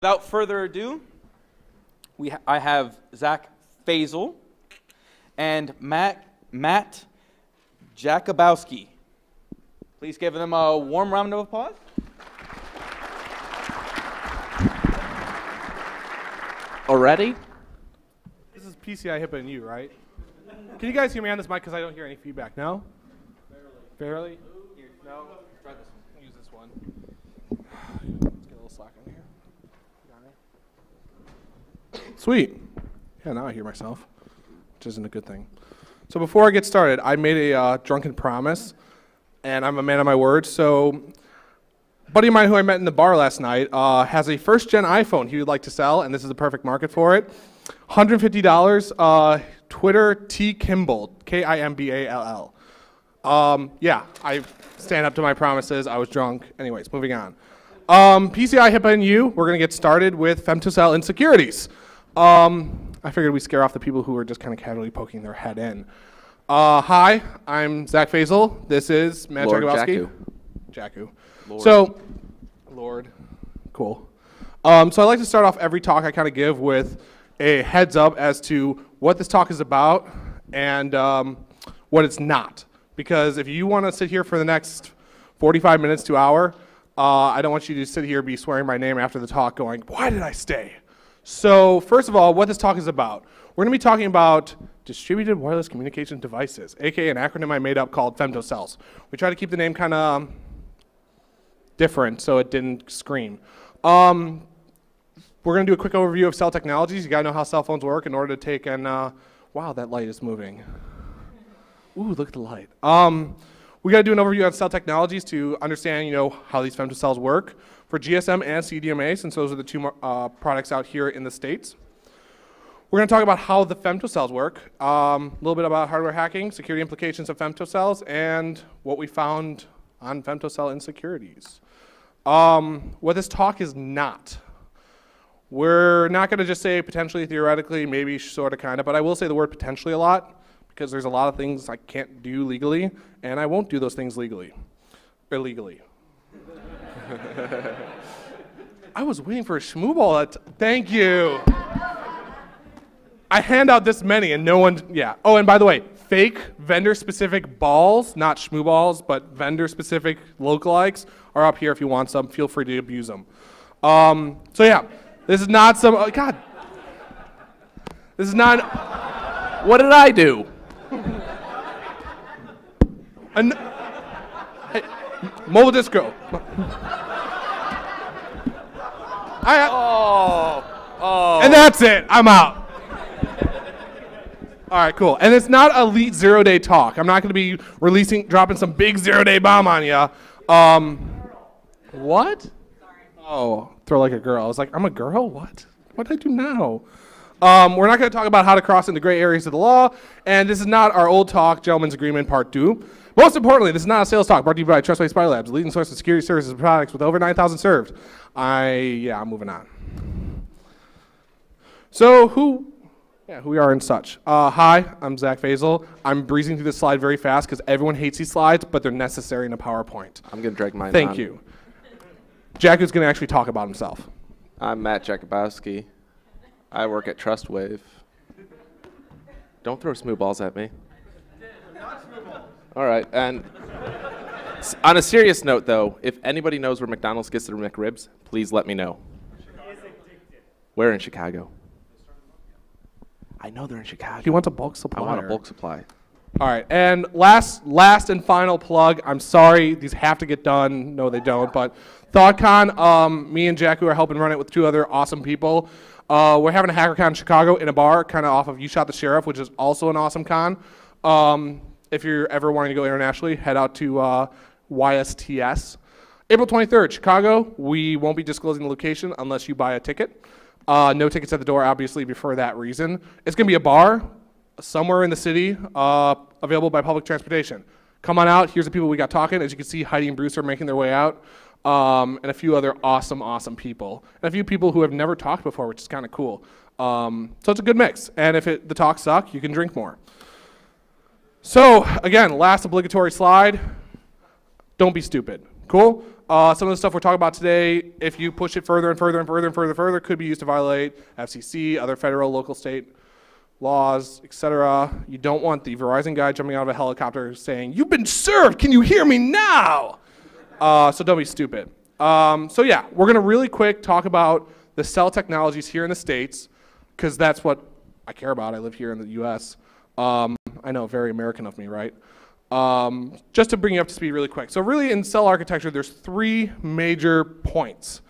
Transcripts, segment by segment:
without further ado, I have Zach Faisal and Matt Jakubowski. Please give them a warm round of applause. Already? This is PCI HIPAA and you, right? Can you guys hear me on this mic because I don't hear any feedback? No? Barely. Here, no? Try this one. Use this one. Let's get a little slack in here. Got it? Sweet. Yeah, now I hear myself, which isn't a good thing. So before I get started, I made a drunken promise, and I'm a man of my word. So a buddy of mine who I met in the bar last night has a first-gen iPhone he would like to sell, and this is the perfect market for it. $150, Twitter T Kimball, Kimball. Yeah, I stand up to my promises. I was drunk. Anyways, moving on. PCI HIPAA and you, we're going to get started with femtocell insecurities. I figured we'd scare off the people who were just kind of casually poking their head in. Hi, I'm Zach Faisal. This is Matt Jakubowski. Jaku. So, Lord. Cool. So I like to start off every talk I kind of give with a heads up as to what this talk is about and what it's not. Because if you want to sit here for the next 45 minutes to an hour, I don't want you to sit here and be swearing my name after the talk going, why did I stay? So first of all, what this talk is about. We're going to be talking about distributed wireless communication devices, aka an acronym I made up called femtocells. We try to keep the name kind of different so it didn't scream. We're going to do a quick overview of cell technologies. You got to know how cell phones work in order to take and, wow, that light is moving. Ooh, look at the light. We got to do an overview on cell technologies to understand, how these femtocells work for GSM and CDMA, since those are the two products out here in the States. We're going to talk about how the femtocells work, a little bit about hardware hacking, security implications of femtocells, and what we found on femtocell insecurities. What this talk is not. We're not going to just say potentially, theoretically, maybe, sort of, kind of, but I will say the word potentially a lot, because there's a lot of things I can't do legally, and I won't do those things illegally. I was waiting for a schmooball. Thank you. I hand out this many, and no one, yeah. Oh, and by the way, fake vendor-specific balls, not schmooballs, but vendor-specific lookalikes are up here if you want some. Feel free to abuse them. So yeah, this is not some, God. This is not, What did I do? Hey, mobile disco. And that's it. I'm out. All right, cool. And it's not elite 0-day talk. I'm not going to be dropping some big 0-day bomb on you. What? Sorry. Oh, throw like a girl. I was like, I'm a girl? What? What did I do now? We're not going to talk about how to cross into gray areas of the law, and this is not our old talk, Gentleman's Agreement Part 2. Most importantly, this is not a sales talk brought to you by Trustway Spy Labs, leading source of security services and products with over 9,000 served. I'm moving on. So who we are and such. Hi, I'm Zach Faisal. I'm breezing through this slide very fast because everyone hates these slides, but they're necessary in a PowerPoint. I'm going to drag mine Thank you. Jaku's going to actually talk about himself. I'm Matt Jakubowski. I work at TrustWave. Don't throw smooth balls at me. All right, and on a serious note, though, if anybody knows where McDonald's gets their McRibs, please let me know. Where in Chicago? I know they're in Chicago. He wants a bulk supply. I want a bulk supply. All right, and last and final plug. I'm sorry, these have to get done. No, they don't. But ThoughtCon, me and Jaku are helping run it with two other awesome people. We're having a HackerCon in Chicago in a bar, kind of off of You Shot the Sheriff, which is also an awesome con. If you're ever wanting to go internationally, head out to YSTS. April 23rd, Chicago. We won't be disclosing the location unless you buy a ticket. No tickets at the door, obviously, for that reason. It's going to be a bar somewhere in the city, available by public transportation. Come on out. Here's the people we got talking. As you can see, Heidi and Bruce are making their way out, and a few other awesome people. And a few people who have never talked before, which is kind of cool. So it's a good mix. And if the talks suck, you can drink more. So, again, last obligatory slide. Don't be stupid. Cool? Some of the stuff we're talking about today, if you push it further and further and further and further and further, could be used to violate FCC, other federal, local, state laws, etc. You don't want the Verizon guy jumping out of a helicopter saying, "You've been served, can you hear me now?" So don't be stupid. So yeah, we're gonna really quick talk about the cell technologies here in the States, because that's what I care about. I live here in the US. I know, very American of me, right? Just to bring you up to speed really quick. So really in cell architecture, there's 3 major points.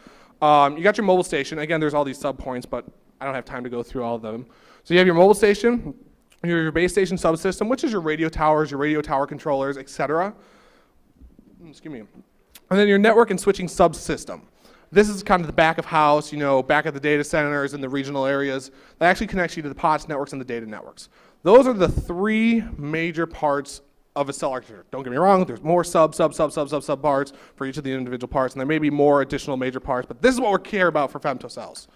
You got your mobile station. Again, there's all these sub points, but I don't have time to go through all of them. So you have your mobile station, your base station subsystem, which is your radio towers, your radio tower controllers, etc. Excuse me. And then your network and switching subsystem. This is kind of the back of house, you know, back at the data centers and the regional areas that actually connects you to the POTS networks and the data networks. Those are the 3 major parts of a cell architecture. Don't get me wrong, there's more sub parts for each of the individual parts, and there may be more additional major parts, but this is what we care about for femtocells.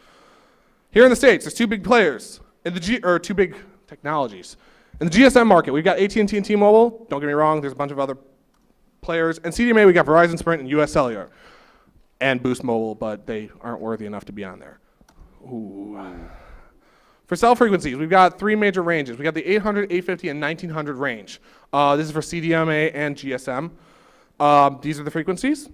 Here in the States, there's 2 big players, in the 2 big technologies. In the GSM market, we've got AT&T and T-Mobile. Don't get me wrong, there's a bunch of other players. And CDMA, we got Verizon, Sprint, and US Cellular. And Boost Mobile, but they aren't worthy enough to be on there. Ooh. For cell frequencies, we've got 3 major ranges. We got the 800, 850, and 1900 range. This is for CDMA and GSM. These are the frequencies.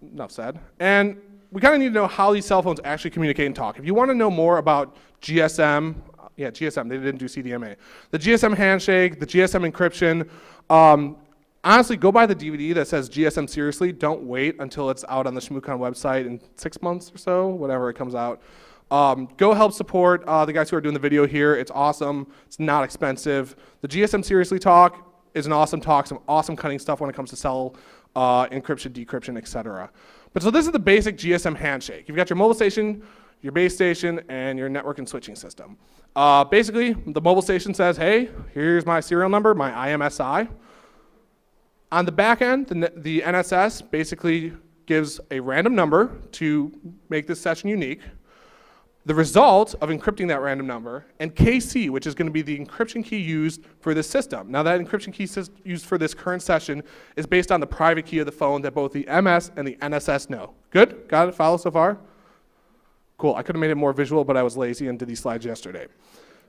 Enough said. And we kind of need to know how these cell phones actually communicate and talk. If you want to know more about GSM, yeah, GSM, they didn't do CDMA. The GSM handshake, the GSM encryption, honestly, go buy the DVD that says GSM Seriously. Don't wait until it's out on the ShmooCon website in 6 months or so, whenever it comes out. Go help support the guys who are doing the video here. It's awesome. It's not expensive. The GSM Seriously talk is an awesome talk, some awesome cutting stuff when it comes to cell encryption, decryption, etc. But so this is the basic GSM handshake. You've got your mobile station, your base station, and your network and switching system. Basically, the mobile station says, hey, here's my serial number, my IMSI. On the back end, the NSS basically gives a random number to make this session unique, the result of encrypting that random number, and KC, which is going to be the encryption key used for this system. Now that encryption key used for this current session is based on the private key of the phone that both the MS and the NSS know. Good? Got it? Follow so far? Cool. I could have made it more visual, but I was lazy and did these slides yesterday.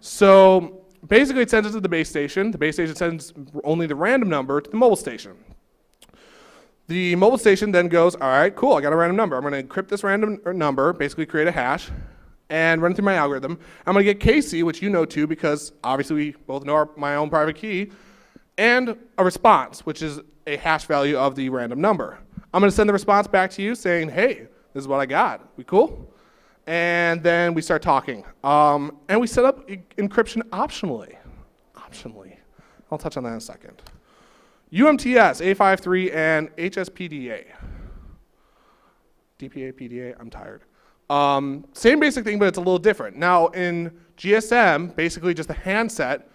So basically it sends it to the base station. The base station sends only the random number to the mobile station. The mobile station then goes, all right, cool, I got a random number. I'm going to encrypt this random number, basically create a hash, and run it through my algorithm. I'm going to get KC, which you know too, because obviously we both know my own private key, and a response, which is a hash value of the random number. I'm going to send the response back to you saying, hey, this is what I got. We cool? And then we start talking. And we set up encryption optionally. I'll touch on that in a second. UMTS, A53, and HSPDA. DPA, PDA, I'm tired. Same basic thing, but it's a little different. Now in GSM, basically just the handset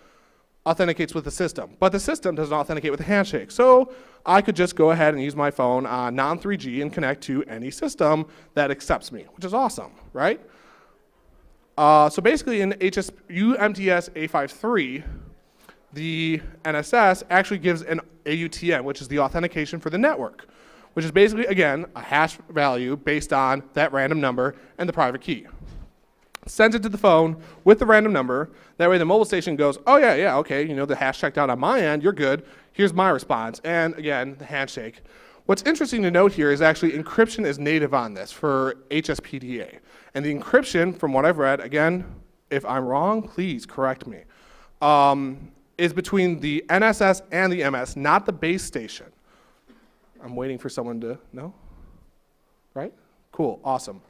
authenticates with the system, but the system doesn't authenticate with the handshake. So I could just go ahead and use my phone on non-3G and connect to any system that accepts me, which is awesome, right? So basically in UMTS A53, the NSS actually gives an AUTM, which is the authentication for the network, which is basically, again, a hash value based on that random number and the private key. Sends it to the phone with the random number. That way the mobile station goes, oh yeah, okay, you know, the hash checked out on my end, you're good. Here's my response. And again, the handshake. What's interesting to note here is actually encryption is native on this for HSPDA. And the encryption, from what I've read, again, if I'm wrong, please correct me, is between the NSS and the MS, not the base station. I'm waiting for someone to know. Right? Cool, awesome.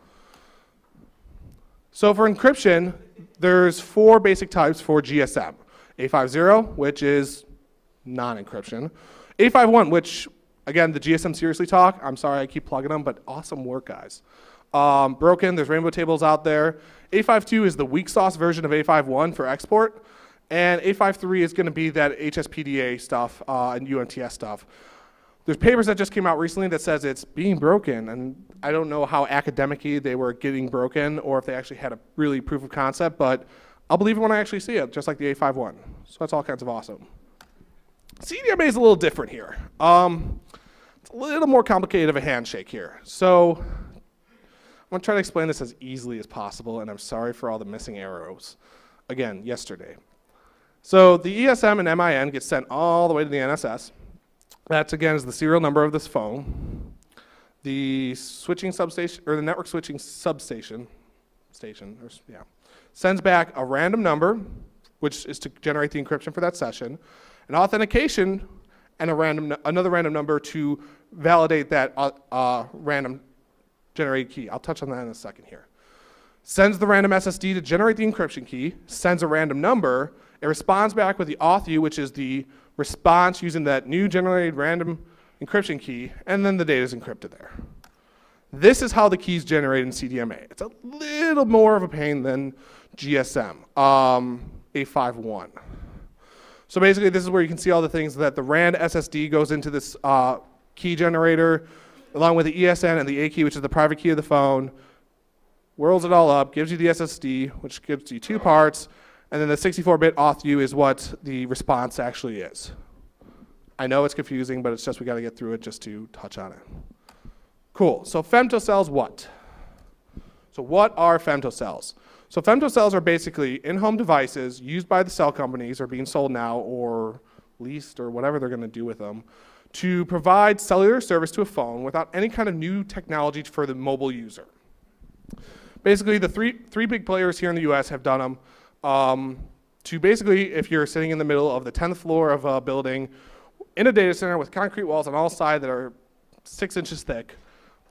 So for encryption, there's 4 basic types for GSM. A50, which is non-encryption. A51, which, again, the GSM Seriously talk, I'm sorry I keep plugging them, but awesome work, guys. Broken, there's rainbow tables out there. A52 is the weak sauce version of A51 for export. And A53 is going to be that HSPDA stuff and UMTS stuff. There's papers that just came out recently that says it's being broken, and I don't know how academic-y they were getting broken or if they actually had a really proof of concept, but I'll believe it when I actually see it, just like the A51. So that's all kinds of awesome. CDMA is a little different here. It's a little more complicated of a handshake here. So I'm going to try to explain this as easily as possible, and I'm sorry for all the missing arrows. Again, yesterday. So the ESM and MIN get sent all the way to the NSS. That, again, is the serial number of this phone. The switching substation, or the network switching substation, sends back a random number, which is to generate the encryption for that session, an authentication, and another random number to validate that random generated key. I'll touch on that in a second here. Sends the random SSD to generate the encryption key, sends a random number, it responds back with the auth-u, which is the response using that new generated random encryption key, and then the data is encrypted there. This is how the keys generate in CDMA. It's a little more of a pain than GSM, 851. So basically, this is where you can see all the things that the RAND SSD goes into this key generator, along with the ESN and the A key, which is the private key of the phone, whirls it all up, gives you the SSD, which gives you two parts, and then the 64-bit auth-u is what the response actually is. I know it's confusing, but it's just we got to get through it just to touch on it. Cool. So femtocells what? So what are femtocells? So femtocells are basically in-home devices used by the cell companies, or being sold now or leased or whatever they're going to do with them, to provide cellular service to a phone without any kind of new technology for the mobile user. Basically, the three big players here in the US have done them to basically, if you're sitting in the middle of the 10th floor of a building in a data center with concrete walls on all sides that are 6 inches thick,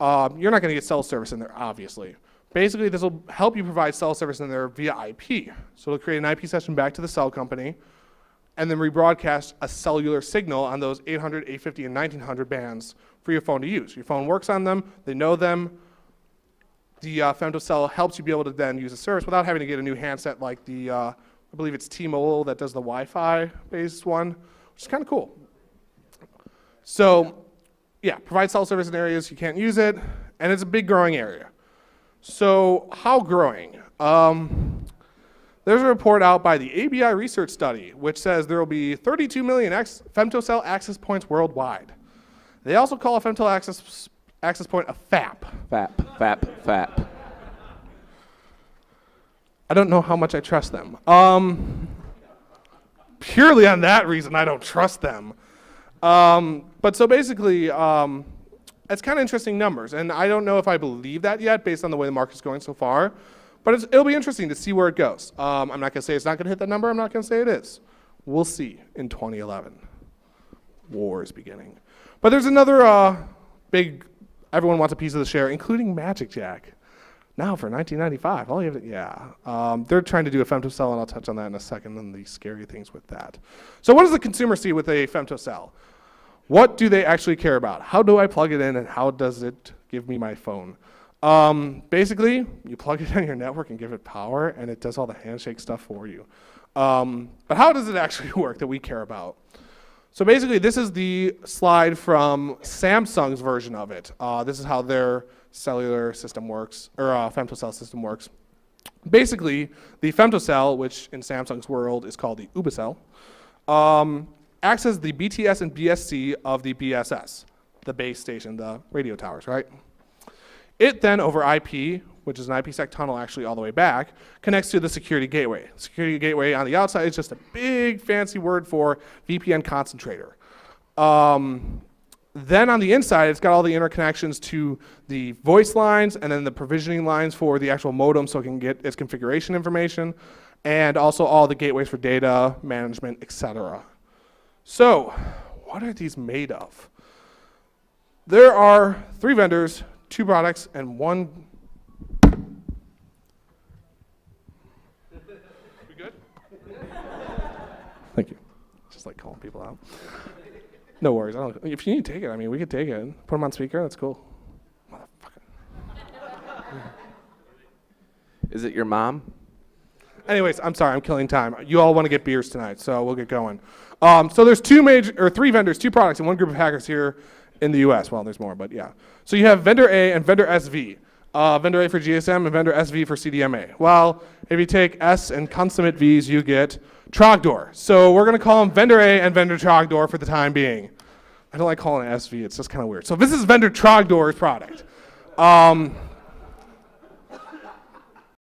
you're not going to get cell service in there, obviously. Basically, this will help you provide cell service in there via IP. So it'll create an IP session back to the cell company, and then rebroadcast a cellular signal on those 800, 850, and 1900 bands for your phone to use. Your phone works on them, they know them. The femtocell helps you be able to then use the service without having to get a new handset like the, I believe it's T-Mobile that does the Wi-Fi based one, which is kind of cool. So yeah, provide cell service in areas you can't use it, and it's a big growing area. So how growing? There's a report out by the ABI research study, which says there will be 32 million femtocell access points worldwide. They also call a femtocell access point a FAP. FAP. I don't know how much I trust them. Purely on that reason, I don't trust them. But so basically, it's kind of interesting numbers, and I don't know if I believe that yet based on the way the market's going so far, but it'll be interesting to see where it goes. I'm not going to say it's not going to hit that number. I'm not going to say it is. We'll see in 2011. War is beginning. But there's another big, everyone wants a piece of the share, including Magic Jack. Now for 1995, all you have to, they're trying to do a femtocell, and I'll touch on that in a second, and the scary things with that. So what does the consumer see with a femtocell? What do they actually care about? How do I plug it in, and how does it give me my phone? Basically, you plug it in your network and give it power, and it does all the handshake stuff for you. But how does it actually work that we care about? So basically, this is the slide from Samsung's version of it. This is how their cellular system works, or femtocell system works. Basically, the femtocell, which in Samsung's world is called the Ubicell, acts as the BTS and BSC of the BSS, the base station, the radio towers, right? It then, over IP, which is an IPsec tunnel actually all the way back, connects to the security gateway. Security gateway on the outside is just a big fancy word for VPN concentrator. Then on the inside, it's got all the interconnections to the voice lines and then the provisioning lines for the actual modem so it can get its configuration information, and also all the gateways for data management, etc. So, what are these made of? There are 3 vendors, 2 products, and 1. We good? Thank you. Just like calling people out. No worries. If you need to take it, I mean, we could take it. Put them on speaker. That's cool. Motherfucker. Is it your mom? Anyways, I'm sorry. I'm killing time. You all want to get beers tonight, so we'll get going. So there's 3 vendors, 2 products, and 1 group of hackers here in the U.S. Well, there's more, but yeah. So you have vendor A and vendor SV. Vendor A for GSM and vendor SV for CDMA. Well, if you take S and consummate V's, you get Trogdor. So we're going to call them vendor A and vendor Trogdor for the time being. I don't like calling it SV. It's just kind of weird. So this is vendor Trogdor's product.